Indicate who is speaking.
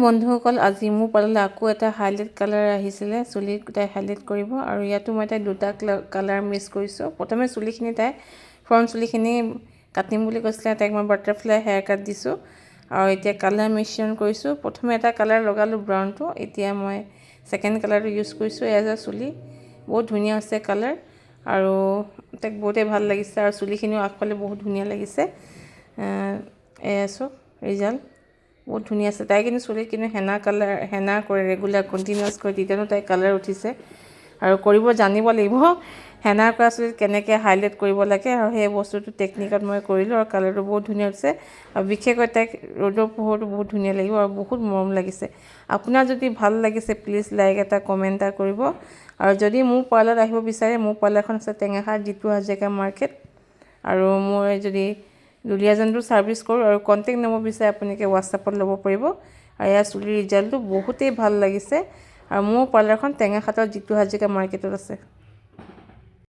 Speaker 1: বন্ধুসকল, আজি মোৰ পাৰ্লাৰলৈ আকৌ এটা হাইলাইট কালাৰ আহিছিলে, চুলিত তাই হাইলাইট কৰিব। আৰু ইয়াতো মই তাই দুটা কালাৰ মিক্স কৰিছোঁ। প্ৰথমে চুলিখিনি তাই ফ্ৰণ্ট চুলিখিনি কাটিম বুলি কৈছিলে, তাইক মই বাটাৰফ্লাই হেয়াৰ কাট দিছোঁ। আৰু এতিয়া কালাৰ মিশ্ৰণ কৰিছোঁ। প্ৰথমে এটা কালাৰ লগালোঁ ব্ৰাউনটো, এতিয়া মই ছেকেণ্ড কালাৰটো ইউজ কৰিছোঁ। এজ চুলি বহুত ধুনীয়া হৈছে কালাৰ, আৰু তাইক বহুতেই ভাল লাগিছে। আৰু চুলিখিনিও আগফালে বহুত ধুনীয়া লাগিছে। এয়া চাওক ৰিজাল্ট, বহুত ধুনীয়া আছে। তাই কিন্তু চুলিত কিন্তু হেনা কৰে ৰেগুলাৰ কণ্টিনিউৱাছ কৰি, তেতিয়ানো তাই কালাৰ উঠিছে। আৰু কৰিব জানিব লাগিব হেনা কৰা চুলিত কেনেকৈ হাইলাইট কৰিব লাগে, আৰু সেই বস্তুটো টেকনিকত মই কৰিলোঁ। আৰু কালাৰটো বহুত ধুনীয়া হৈছে। আৰু বিশেষকৈ তাইক ৰ'দৰ পোহৰটো বহুত ধুনীয়া লাগিব আৰু বহুত মৰম লাগিছে। আপোনাৰ যদি ভাল লাগিছে প্লিজ লাইক এটা কমেণ্ট এটা কৰিব। আৰু যদি মোৰ পাৰ্লাৰত আহিব বিচাৰে, মোৰ পাৰ্লাৰখন আছে টেঙাখাৰ জিতু হাজৰিকা মাৰ্কেট। আৰু মই যদি দুলীয়াজানতো ছাৰ্ভিচ কৰোঁ। আৰু কণ্টেক্ট নম্বৰ বিচাৰে আপোনালোকে হোৱাটছআপত ল'ব পাৰিব। আৰু ইয়াৰ চুলিৰ ৰিজাল্টটো বহুতেই ভাল লাগিছে। আৰু মোৰ পাৰ্লাৰখন টেঙাখাটৰ জিতু হাজৰিকা মাৰ্কেটত আছে।